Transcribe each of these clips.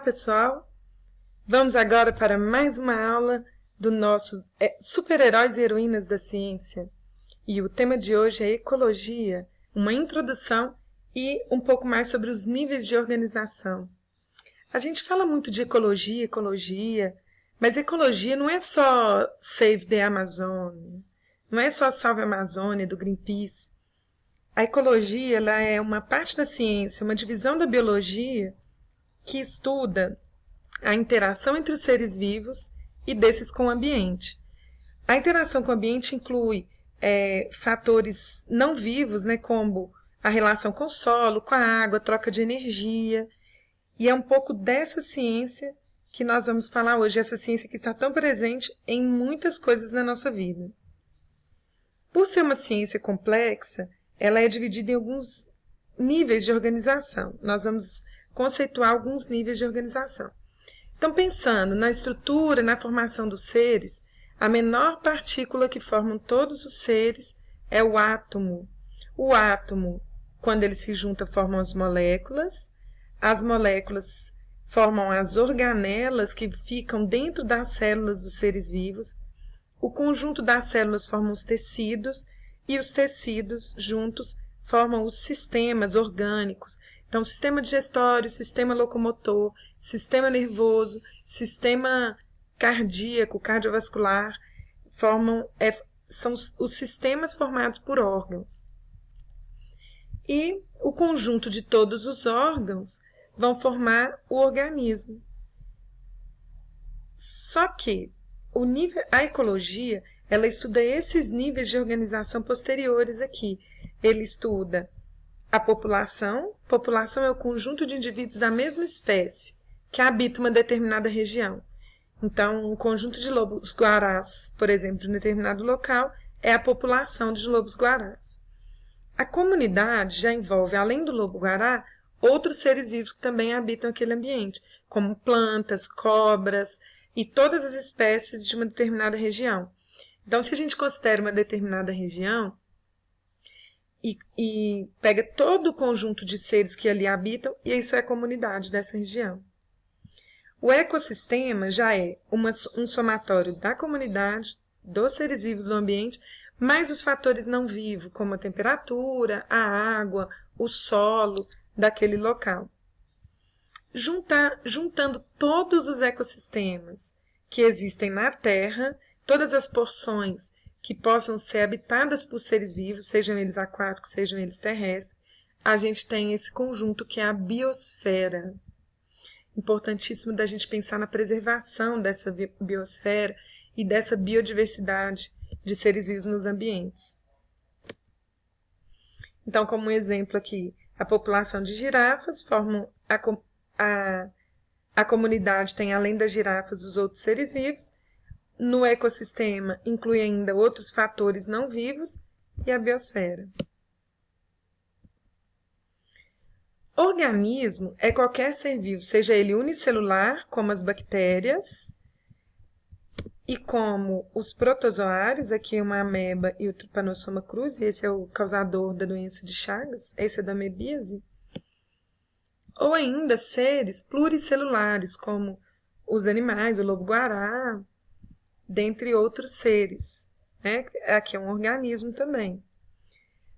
Olá, pessoal! Vamos agora para mais uma aula do nosso Super-Heróis e Heroínas da Ciência. E o tema de hoje é Ecologia, uma introdução e um pouco mais sobre os níveis de organização. A gente fala muito de ecologia, mas ecologia não é só Save the Amazon, não é só Salve a Amazônia, do Greenpeace. A ecologia ela é uma parte da ciência, uma divisão da biologia que estuda a interação entre os seres vivos e desses com o ambiente. A interação com o ambiente inclui fatores não vivos, como a relação com o solo, com a água, troca de energia. E é um pouco dessa ciência que nós vamos falar hoje, essa ciência que está tão presente em muitas coisas na nossa vida. Por ser uma ciência complexa, ela é dividida em alguns níveis de organização. Nós vamos conceituar alguns níveis de organização. Então, pensando na estrutura, na formação dos seres, a menor partícula que formam todos os seres é o átomo. O átomo, quando ele se junta, formam as moléculas formam as organelas que ficam dentro das células dos seres vivos, o conjunto das células formam os tecidos e os tecidos juntos formam os sistemas orgânicos. Então, sistema digestório, sistema locomotor, sistema nervoso, sistema cardíaco, cardiovascular, são os sistemas formados por órgãos. E o conjunto de todos os órgãos vão formar o organismo. Só que a ecologia, ela estuda esses níveis de organização posteriores aqui. Ele estuda a população. População é o conjunto de indivíduos da mesma espécie que habitam uma determinada região. Então, um conjunto de lobos-guarás, por exemplo, de um determinado local, é a população de lobos-guarás. A comunidade já envolve, além do lobo-guará, outros seres vivos que também habitam aquele ambiente, como plantas, cobras e todas as espécies de uma determinada região. Então, se a gente considera uma determinada região, e pega todo o conjunto de seres que ali habitam, e isso é a comunidade dessa região. O ecossistema já é um somatório da comunidade, dos seres vivos do ambiente, mais os fatores não vivos, como a temperatura, a água, o solo daquele local. Juntando todos os ecossistemas que existem na Terra, todas as porções que possam ser habitadas por seres vivos, sejam eles aquáticos, sejam eles terrestres, a gente tem esse conjunto que é a biosfera. Importantíssimo da gente pensar na preservação dessa biosfera e dessa biodiversidade de seres vivos nos ambientes. Então, como um exemplo aqui, a população de girafas formam a comunidade tem, além das girafas, os outros seres vivos. No ecossistema, inclui ainda outros fatores não vivos e a biosfera. Organismo é qualquer ser vivo, seja ele unicelular, como as bactérias, e como os protozoários, aqui uma ameba e o Trypanosoma cruzi, esse é o causador da doença de Chagas, esse é da amebíase, ou ainda seres pluricelulares, como os animais, o lobo-guará, dentre outros seres. Aqui é um organismo também.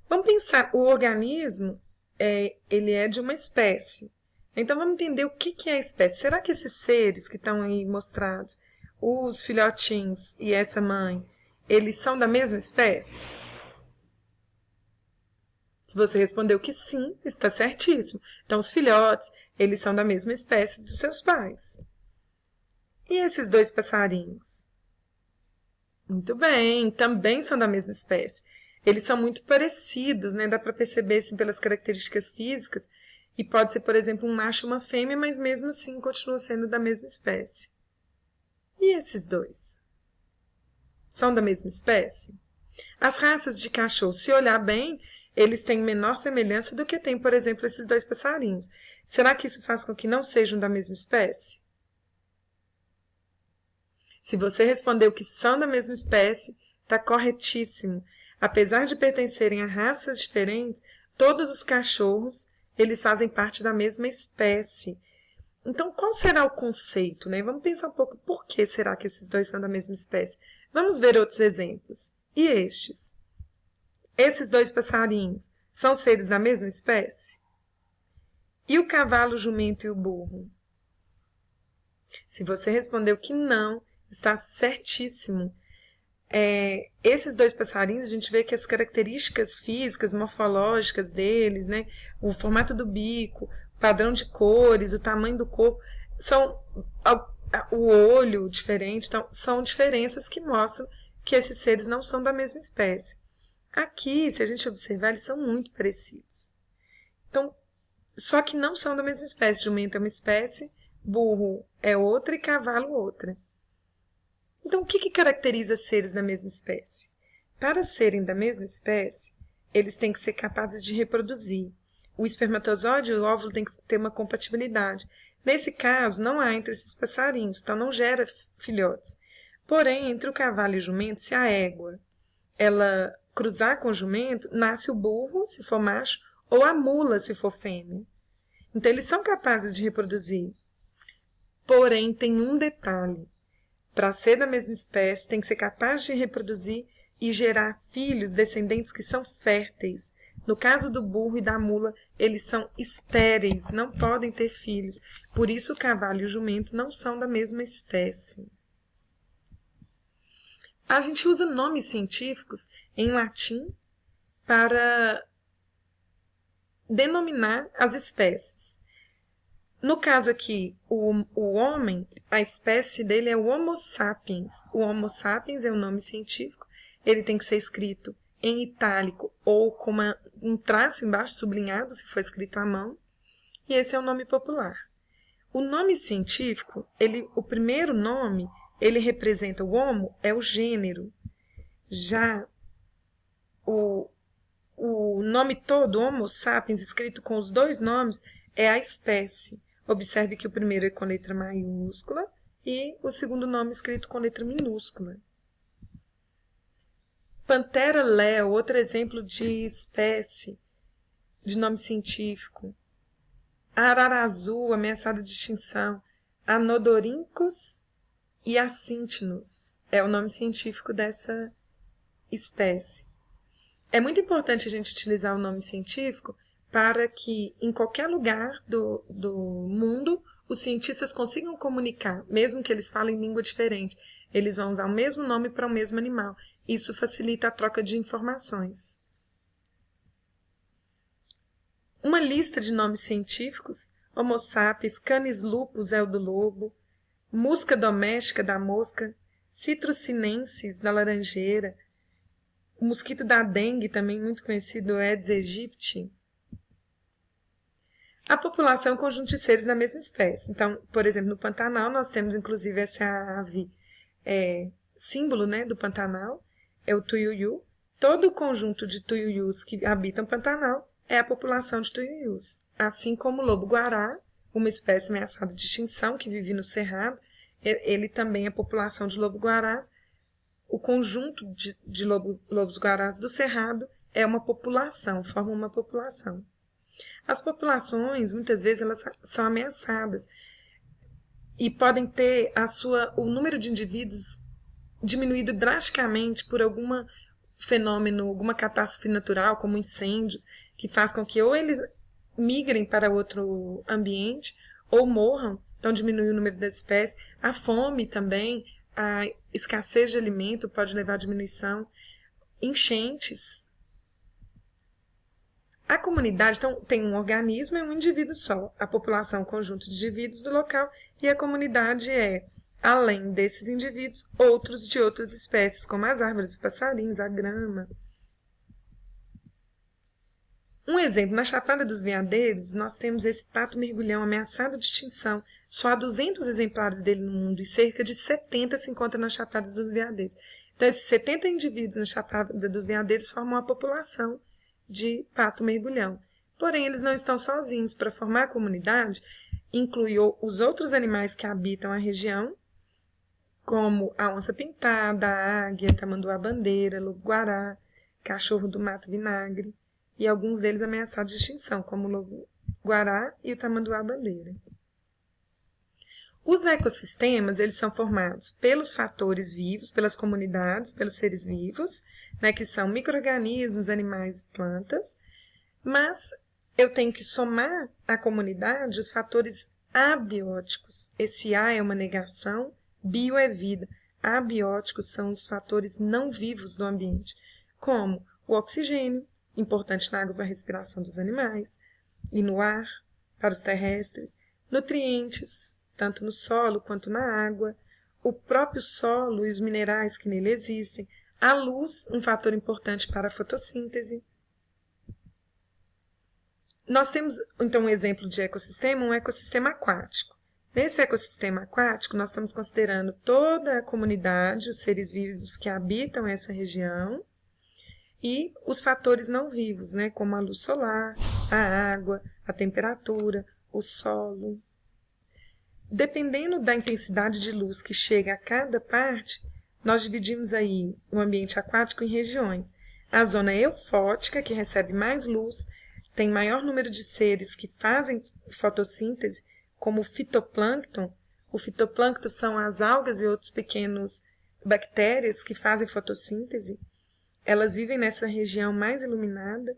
Vamos pensar, o organismo, ele é de uma espécie. Então, vamos entender o que é a espécie. Será que esses seres que estão aí mostrados, os filhotinhos e essa mãe, eles são da mesma espécie? Se você respondeu que sim, está certíssimo. Então, os filhotes, eles são da mesma espécie dos seus pais. E esses dois passarinhos? Muito bem, também são da mesma espécie. Eles são muito parecidos, dá para perceber assim, pelas características físicas, e pode ser, por exemplo, um macho e uma fêmea, mas mesmo assim continuam sendo da mesma espécie. E esses dois? São da mesma espécie? As raças de cachorro, se olhar bem, eles têm menor semelhança do que tem, por exemplo, esses dois passarinhos. Será que isso faz com que não sejam da mesma espécie? Se você respondeu que são da mesma espécie, está corretíssimo. Apesar de pertencerem a raças diferentes, todos os cachorros, eles fazem parte da mesma espécie. Então, qual será o conceito, né? Vamos pensar um pouco por que será que esses dois são da mesma espécie. Vamos ver outros exemplos. E estes? Esses dois passarinhos são seres da mesma espécie? E o cavalo, o jumento e o burro? Se você respondeu que não, está certíssimo. Esses dois passarinhos, a gente vê que as características físicas, morfológicas deles, né, o formato do bico, o padrão de cores, o tamanho do corpo, são o olho diferente, então, são diferenças que mostram que esses seres não são da mesma espécie. Aqui, se a gente observar, eles são muito parecidos. Então, só que não são da mesma espécie. Jumento é uma espécie, burro é outra e cavalo outra. Então, o que caracteriza seres da mesma espécie? Para serem da mesma espécie, eles têm que ser capazes de reproduzir. O espermatozoide e o óvulo têm que ter uma compatibilidade. Nesse caso, não há entre esses passarinhos, então não gera filhotes. Porém, entre o cavalo e o jumento, se a égua ela cruzar com o jumento, nasce o burro, se for macho, ou a mula, se for fêmea. Então, eles são capazes de reproduzir. Porém, tem um detalhe. Para ser da mesma espécie, tem que ser capaz de reproduzir e gerar filhos, descendentes que são férteis. No caso do burro e da mula, eles são estéreis, não podem ter filhos. Por isso, o cavalo e o jumento não são da mesma espécie. A gente usa nomes científicos em latim para denominar as espécies. No caso aqui, o homem, a espécie dele é o Homo sapiens. O Homo sapiens é o nome científico. Ele tem que ser escrito em itálico ou com um traço embaixo sublinhado, se for escrito à mão. E esse é o nome popular. O nome científico, o primeiro nome, ele representa o Homo, é o gênero. Já o nome todo, Homo sapiens, escrito com os dois nomes, é a espécie. Observe que o primeiro é com letra maiúscula e o segundo nome escrito com letra minúscula. Pantera leo, outro exemplo de espécie, de nome científico. Arara azul, ameaçada de extinção. Anodorhynchus hyacinthinus é o nome científico dessa espécie. É muito importante a gente utilizar o nome científico para que, em qualquer lugar do mundo, os cientistas consigam comunicar, mesmo que eles falem língua diferente. Eles vão usar o mesmo nome para o mesmo animal. Isso facilita a troca de informações. Uma lista de nomes científicos: Homo sapiens, Canis lupus é o do lobo, Musca doméstica da mosca, Citrus sinensis da laranjeira, o mosquito da dengue, também muito conhecido, Aedes aegypti. A população é um conjunto de seres da mesma espécie. Então, por exemplo, no Pantanal, nós temos inclusive essa ave símbolo, né, do Pantanal, é o tuiuiu. Todo o conjunto de tuiuius que habitam o Pantanal é a população de tuiuius. Assim como o lobo-guará, uma espécie ameaçada de extinção que vive no Cerrado, ele também é a população de lobo-guarás. O conjunto de lobos-guarás do Cerrado é uma população, forma uma população. As populações, muitas vezes, elas são ameaçadas e podem ter o número de indivíduos diminuído drasticamente por algum fenômeno, alguma catástrofe natural, como incêndios, que faz com que ou eles migrem para outro ambiente ou morram, então diminui o número das espécies. A fome também, a escassez de alimento pode levar à diminuição, enchentes. A comunidade, então, tem um organismo e um indivíduo só. A população é um conjunto de indivíduos do local e a comunidade é, além desses indivíduos, outros de outras espécies, como as árvores, os passarinhos, a grama. Um exemplo, na Chapada dos Veadeiros, nós temos esse pato-mergulhão ameaçado de extinção. Só há 200 exemplares dele no mundo e cerca de 70 se encontram nas Chapadas dos Veadeiros. Então, esses 70 indivíduos na Chapada dos Veadeiros formam uma população de pato-mergulhão. Porém, eles não estão sozinhos. Para formar a comunidade, inclui os outros animais que habitam a região, como a onça-pintada, a águia, tamanduá-bandeira, lobo-guará, cachorro do mato-vinagre, e alguns deles ameaçados de extinção, como o lobo-guará e o tamanduá-bandeira. Os ecossistemas, eles são formados pelos fatores vivos, pelas comunidades, pelos seres vivos, né, que são micro-organismos, animais e plantas, mas eu tenho que somar à comunidade os fatores abióticos. Esse A é uma negação, bio é vida. Abióticos são os fatores não vivos do ambiente, como o oxigênio, importante na água para a respiração dos animais, e no ar, para os terrestres, nutrientes, tanto no solo quanto na água, o próprio solo e os minerais que nele existem, a luz, um fator importante para a fotossíntese. Nós temos, então, um exemplo de ecossistema, um ecossistema aquático. Nesse ecossistema aquático, nós estamos considerando toda a comunidade, os seres vivos que habitam essa região e os fatores não vivos, né, como a luz solar, a água, a temperatura, o solo. Dependendo da intensidade de luz que chega a cada parte, nós dividimos aí o ambiente aquático em regiões. A zona eufótica, que recebe mais luz, tem maior número de seres que fazem fotossíntese, como o fitoplâncton. O fitoplâncton são as algas e outros pequenos bactérias que fazem fotossíntese. Elas vivem nessa região mais iluminada.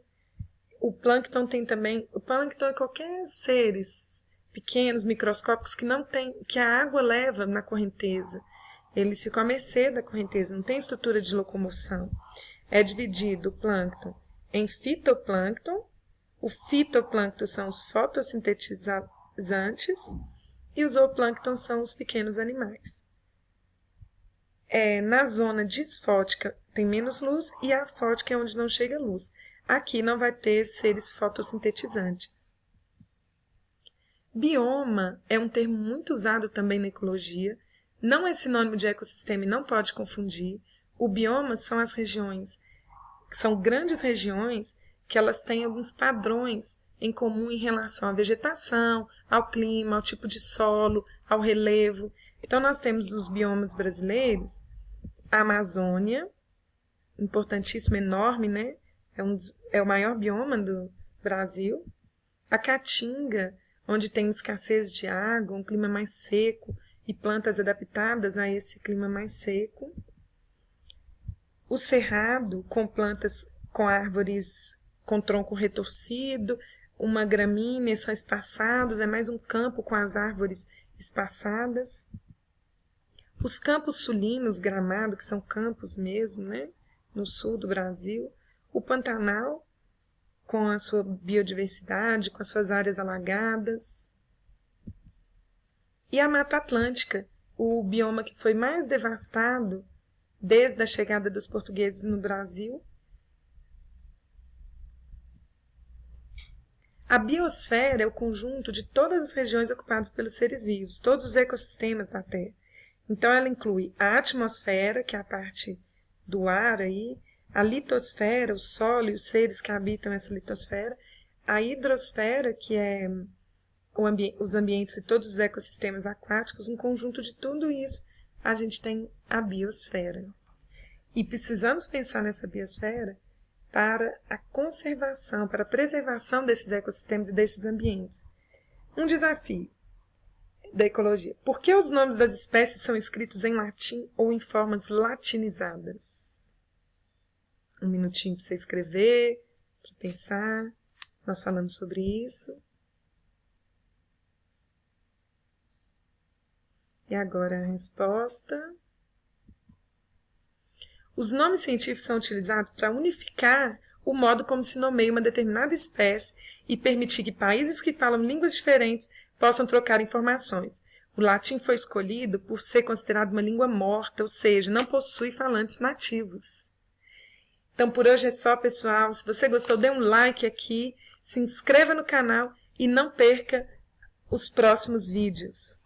O plâncton tem também... O plâncton é qualquer seres pequenos, microscópicos, que não tem, que a água leva na correnteza. Eles ficam à mercê da correnteza, não tem estrutura de locomoção. É dividido o plâncton em fitoplâncton. O fitoplâncton são os fotossintetizantes e os zooplâncton são os pequenos animais. Na zona disfótica tem menos luz e a afótica é onde não chega luz. Aqui não vai ter seres fotossintetizantes. Bioma é um termo muito usado também na ecologia. Não é sinônimo de ecossistema e não pode confundir. O bioma são as regiões, são grandes regiões que elas têm alguns padrões em comum em relação à vegetação, ao clima, ao tipo de solo, ao relevo. Então, nós temos os biomas brasileiros, a Amazônia, importantíssimo, enorme, né? É o maior bioma do Brasil. A Caatinga, onde tem escassez de água, um clima mais seco e plantas adaptadas a esse clima mais seco. O Cerrado, com plantas, com árvores com tronco retorcido, uma gramínea, são espaçados, é mais um campo com as árvores espaçadas. Os campos sulinos, Gramado, que são campos mesmo, né, no sul do Brasil. O Pantanal, com a sua biodiversidade, com as suas áreas alagadas. E a Mata Atlântica, o bioma que foi mais devastado desde a chegada dos portugueses no Brasil. A biosfera é o conjunto de todas as regiões ocupadas pelos seres vivos, todos os ecossistemas da Terra. Então, ela inclui a atmosfera, que é a parte do ar aí, a litosfera, o solo e os seres que habitam essa litosfera, a hidrosfera, que é os ambientes e todos os ecossistemas aquáticos, um conjunto de tudo isso, a gente tem a biosfera. E precisamos pensar nessa biosfera para a conservação, para a preservação desses ecossistemas e desses ambientes. Um desafio da ecologia. Por que os nomes das espécies são escritos em latim ou em formas latinizadas? Um minutinho para você escrever, para pensar. Nós falamos sobre isso. E agora a resposta. Os nomes científicos são utilizados para unificar o modo como se nomeia uma determinada espécie e permitir que países que falam línguas diferentes possam trocar informações. O latim foi escolhido por ser considerado uma língua morta, ou seja, não possui falantes nativos. Então, por hoje é só, pessoal. Se você gostou, dê um like aqui, se inscreva no canal e não perca os próximos vídeos.